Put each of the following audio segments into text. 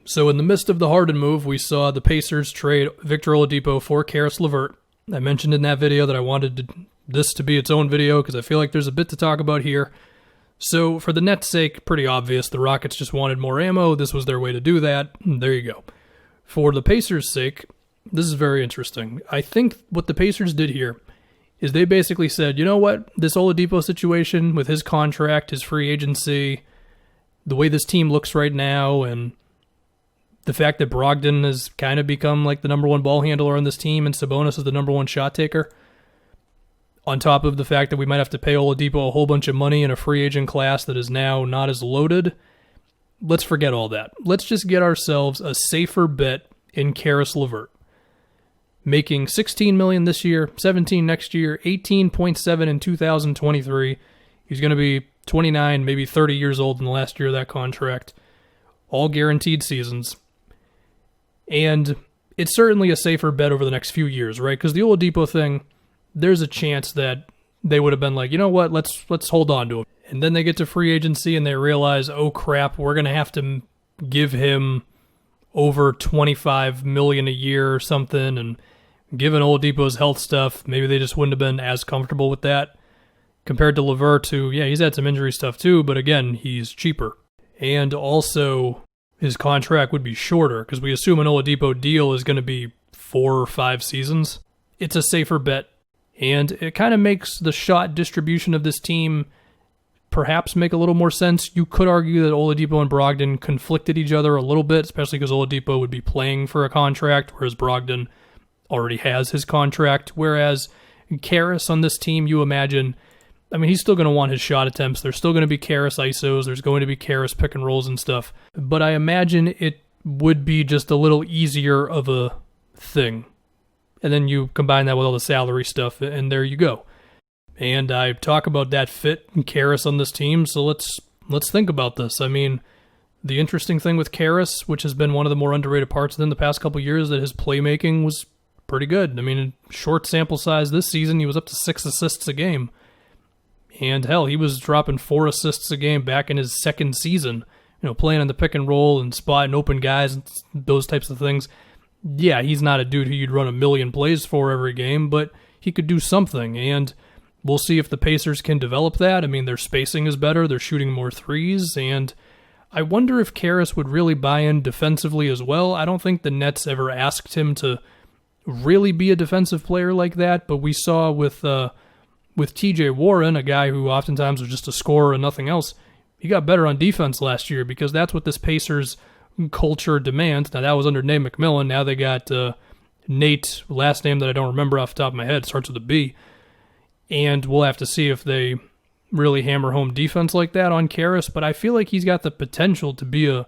So in the midst of the Harden move, we saw the Pacers trade Victor Oladipo for Caris Levert. I mentioned in that video that I wanted this to be its own video because I feel like there's a bit to talk about here. So for the Nets' sake, pretty obvious. The Rockets just wanted more ammo. This was their way to do that. There you go. For the Pacers' sake, this is very interesting. I think what the Pacers did here is they basically said, you know what? This Oladipo situation with his contract, his free agency, the way this team looks right now, and the fact that Brogdon has kind of become like the number one ball handler on this team and Sabonis is the number one shot taker, on top of the fact that we might have to pay Oladipo a whole bunch of money in a free agent class that is now not as loaded, let's forget all that. Let's just get ourselves a safer bet in Caris Levert. Making $16 million this year, $17 next year, $18.7 in 2023. He's going to be 29, maybe 30 years old in the last year of that contract. All guaranteed seasons. And it's certainly a safer bet over the next few years, right? Because the Oladipo thing, there's a chance that they would have been like, you know what, let's hold on to him. And then they get to free agency and they realize, oh crap, we're going to have to give him over $25 million a year or something. And given Oladipo's health stuff, maybe they just wouldn't have been as comfortable with that. Compared to Levert, who, yeah, he's had some injury stuff too, but again, he's cheaper. And also, his contract would be shorter, because we assume an Oladipo deal is going to be 4 or 5 seasons. It's a safer bet, and it kind of makes the shot distribution of this team perhaps make a little more sense. You could argue that Oladipo and Brogdon conflicted each other a little bit, especially because Oladipo would be playing for a contract, whereas Brogdon already has his contract. Whereas Caris on this team, you imagine, I mean, he's still going to want his shot attempts. There's still going to be Caris ISOs. There's going to be Caris pick and rolls and stuff. But I imagine it would be just a little easier of a thing. And then you combine that with all the salary stuff, and there you go. And I talk about that fit and Caris on this team, so let's think about this. I mean, the interesting thing with Caris, which has been one of the more underrated parts within the past couple of years, that his playmaking was pretty good. I mean, in short sample size this season, he was up to 6 assists a game. And hell, he was dropping 4 assists a game back in his second season, playing on the pick and roll and spotting open guys and those types of things. Yeah, he's not a dude who you'd run a million plays for every game, but he could do something, and we'll see if the Pacers can develop that. I mean, their spacing is better, they're shooting more threes, and I wonder if Caris would really buy in defensively as well. I don't think the Nets ever asked him to really be a defensive player like that, but we saw with TJ Warren, a guy who oftentimes was just a scorer and nothing else, he got better on defense last year because that's what this Pacers culture demands. Now, that was under Nate McMillan. Now they got Nate, last name that I don't remember off the top of my head, starts with a B. And we'll have to see if they really hammer home defense like that on Caris, but I feel like he's got the potential to be a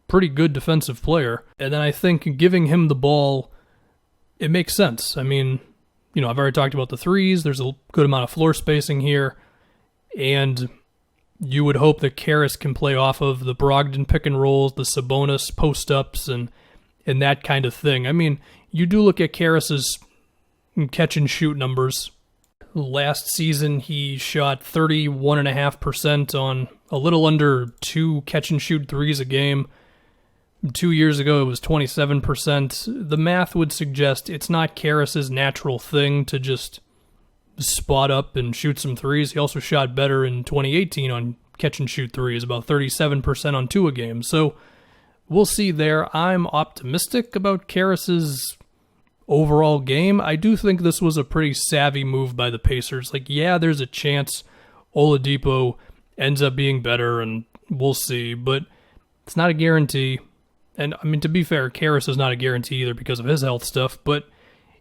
pretty good defensive player. And then I think giving him the ball, it makes sense. I mean, I've already talked about the threes. There's a good amount of floor spacing here. And you would hope that Caris can play off of the Brogdon pick and rolls, the Sabonis post-ups, and that kind of thing. I mean, you do look at Caris's catch and shoot numbers. Last season, he shot 31.5% on a little under 2 catch and shoot threes a game. 2 years ago, it was 27%. The math would suggest it's not Caris's natural thing to just spot up and shoot some threes. He also shot better in 2018 on catch and shoot threes, about 37% on 2 a game. So we'll see there. I'm optimistic about Caris's overall game. I do think this was a pretty savvy move by the Pacers. Like, yeah, there's a chance Oladipo ends up being better, and we'll see, but it's not a guarantee. And, I mean, to be fair, Caris is not a guarantee either because of his health stuff, but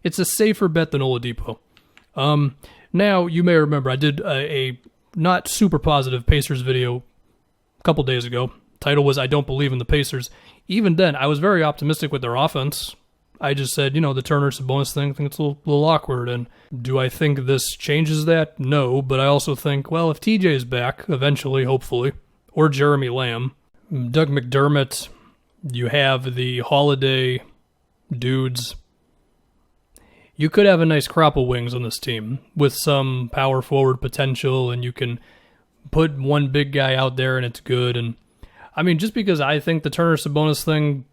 it's a safer bet than Oladipo. Now, you may remember I did a not super positive Pacers video a couple days ago. Title was, I Don't Believe in the Pacers. Even then, I was very optimistic with their offense. I just said, the Turner Sabonis thing, I think it's a little awkward. And do I think this changes that? No, but I also think, well, if TJ's back, eventually, hopefully, or Jeremy Lamb, Doug McDermott, you have the Holiday dudes, you could have a nice crop of wings on this team with some power forward potential, and you can put one big guy out there and it's good. And I mean, just because I think the Turner Sabonis thing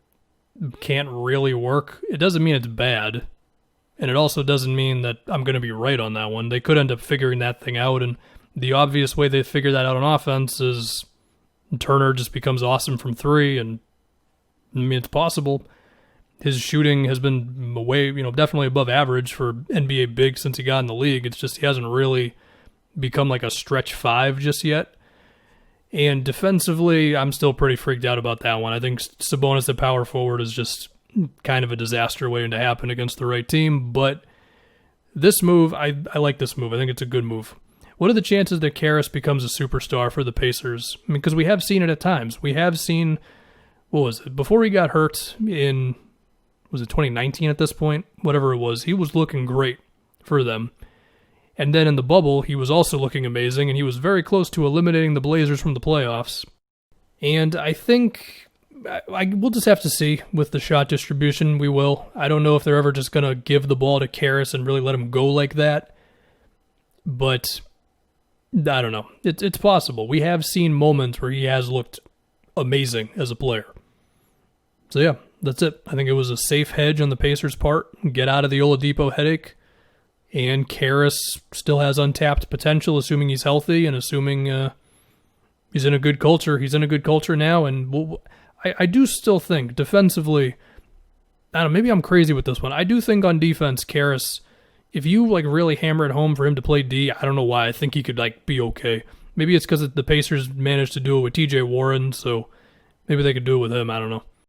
can't really work, it doesn't mean it's bad. And it also doesn't mean that I'm going to be right on that one. They could end up figuring that thing out, and the obvious way they figure that out on offense is Turner just becomes awesome from three, and I mean, it's possible. His shooting has been way, definitely above average for NBA big since he got in the league. It's just he hasn't really become like a stretch five just yet. And defensively, I'm still pretty freaked out about that one. I think Sabonis at power forward is just kind of a disaster waiting to happen against the right team. But this move, I like this move. I think it's a good move. What are the chances that Caris becomes a superstar for the Pacers? I mean, because we have seen it at times. We have seen, what was it? Before he got hurt in, was it 2019 at this point? Whatever it was, he was looking great for them. And then in the bubble, he was also looking amazing, and he was very close to eliminating the Blazers from the playoffs. And I think we'll just have to see with the shot distribution. We will. I don't know if they're ever just going to give the ball to Caris and really let him go like that. But I don't know. It's possible. We have seen moments where he has looked amazing as a player. So yeah, that's it. I think it was a safe hedge on the Pacers' part. Get out of the Oladipo headache. And Caris still has untapped potential, assuming he's healthy and assuming he's in a good culture. He's in a good culture now, and I do still think defensively, I don't know, maybe I'm crazy with this one. I do think on defense, Caris, if you really hammer it home for him to play D, I don't know why. I think he could be okay. Maybe it's because the Pacers managed to do it with TJ Warren, so maybe they could do it with him. I don't know.